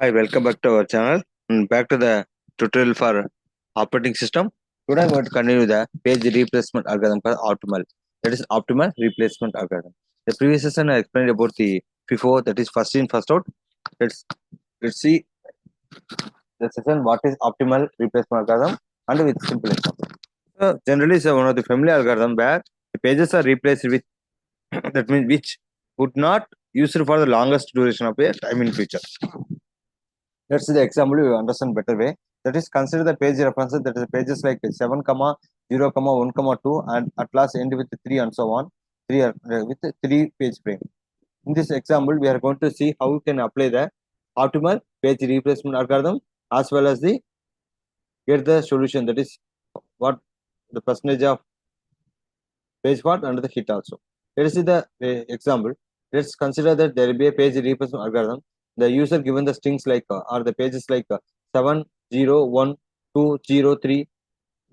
Hi, welcome back to our channel and back to the tutorial for operating system. Today I'm going to continue the page replacement algorithm called optimal. That is optimal replacement algorithm. The previous session I explained about the FIFO, that is first in first out. Let's see the session what is optimal replacement algorithm and with simple example. So generally it's one of the familiar algorithm where the pages are replaced with that means which would not used for the longest duration of a time in future. Let's see the example you understand better way. That is consider the page references, that is pages like 7, 0, 1, 2 and at last end with 3 and so on. 3 with 3 page frame. In this example, we are going to see how we can apply the optimal page replacement algorithm as well as the get the solution, that is what the percentage of page fault and the hit also. Let us see the example. Let's consider that there will be a page replacement algorithm. The user given the strings like or the pages like 7, 0, 1, 2, 0, 3,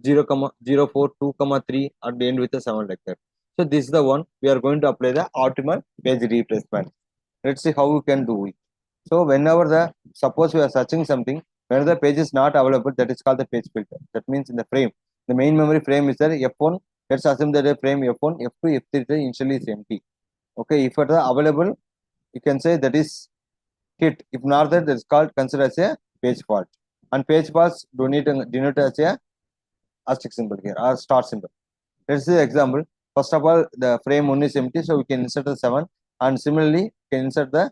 0, 0, 4, 2, 3 at the end with a 7 like that. So this is the one we are going to apply the optimal page replacement. Let's see how we can do it. So whenever the suppose we are searching something, when the page is not available, that is called the page filter. That means in the frame, the main memory frame is there F1. Let's assume that a frame F1, F2, F3 initially is empty. Okay, if it is available, you can say that is hit. If not that is called considered as a page fault. And page faults denote as a asterisk symbol here or star symbol. Let's see the example. First of all, the frame 1 is empty, so we can insert the 7, and similarly can insert the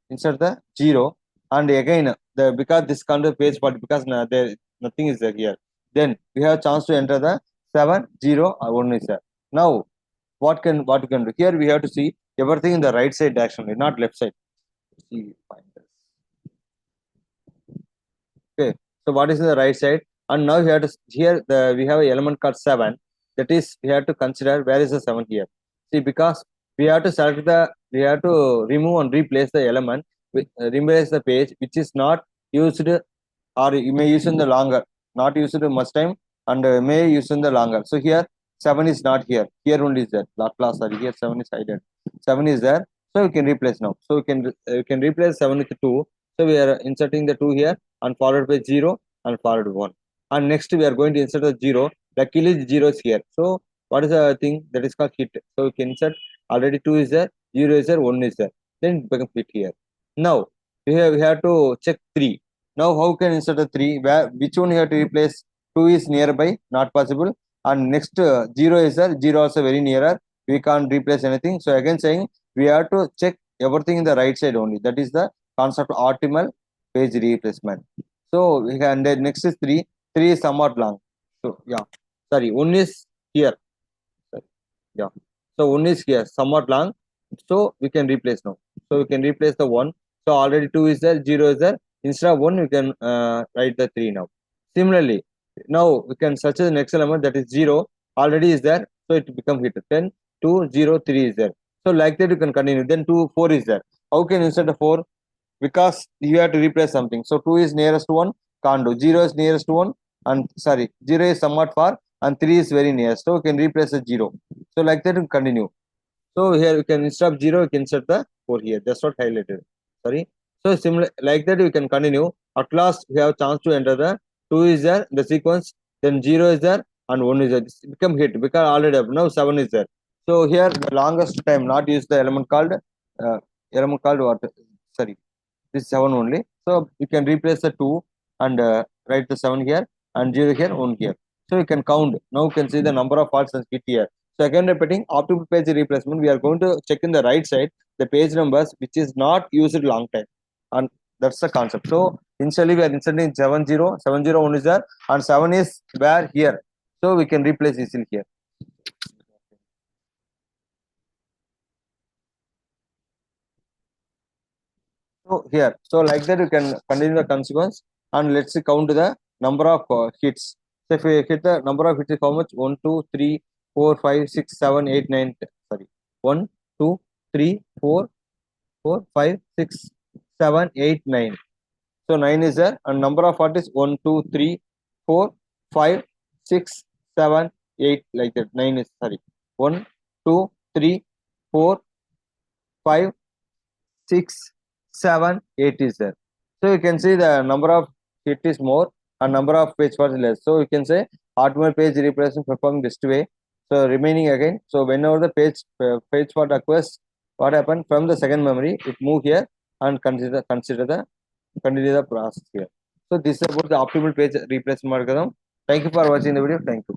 insert the 0, and again the because this kind of page fault because there nothing is there here. Then we have chance to enter the 7, 0 or 1 is there. Now what we can do here? We have to see everything in the right side actually, not left side. See, find this. Okay, so what is the right side? And now we have to here we have an element called 7. That is we have to consider where is the 7 here. See, because we have to select the we have to remove and replace the element with replace the page which is not used, or you may use in the longer, not used much time, and may use in the longer. So here 7 is not here. Here only is there. Last sorry, here 7 is hidden. 7 is there. So we can replace now. So we can replace 7 with 2. So we are inserting the 2 here and followed by 0 and followed 1. And next we are going to insert the 0. Luckily 0 is here. So what is the thing that is called hit? So we can insert already 2 is there, 0 is there, 1 is there. Then it becomes hit here. Now we have to check 3. Now how can insert a 3? Where which one you have to replace? 2 is nearby, not possible. And next 0 is there, 0 also very nearer. We can't replace anything. So again saying we have to check everything in the right side only. That is the concept of optimal page replacement. So we can then next is 3. 3 is somewhat long. So yeah, sorry, 1 is here. Sorry. Yeah. So 1 is here, somewhat long. So we can replace now. So we can replace the 1. So already 2 is there, 0 is there. Instead of 1, we can write the 3 now. Similarly, now we can search the next element, that is 0. Already is there. So it become hit. Then 2, 0, 3 is there. So like that you can continue. Then 2, 4 is there. How can you insert the 4? Because you have to replace something. So 2 is nearest to 1, can't do. 0 is nearest to 1, and sorry, 0 is somewhat far, and 3 is very near. So we can replace the 0. So like that we continue. So here we can instead of 0, we can insert the 4 here. That's what highlighted. Sorry. So similar like that we can continue. At last we have chance to enter the 2 is there, the sequence, then 0 is there, and 1 is there. This become hit because already up. Now 7 is there. So here the longest time not use the element called what? Sorry, this 7 only. So you can replace the 2 and write the 7 here and 0 here, 1 here. So you can count. Now you can see the number of faults and hit here. So again repeating optimal page replacement, we are going to check in the right side the page numbers which is not used long time, and that's the concept. So initially we are inserting 70, 701 is there, and 7 is where here. So we can replace easily here. So here, so like that you can continue the consequence, and let's see count the number of hits. So if we hit the number of hits is how much? 1, 2, 3, 4, 5, 6, 7, 8, 9. Sorry, 1, 2, 3, 4, 4, 5, 6, 7, 8, 9. So 9 is there, and number of what is 1, 2, 3, 4, 5, 6, 7, 8 like that. 9 is sorry. 1, 2, 3, 4, 5, 6, 7, 8 is there. So you can see the number of hit is more and number of page faults less. So you can say optimal page replacement performed this way. So remaining again. So whenever the page fault occurs, what happened from the second memory, it move here and continue the process here. So this is about the optimal page replacement algorithm. Thank you for watching the video. Thank you.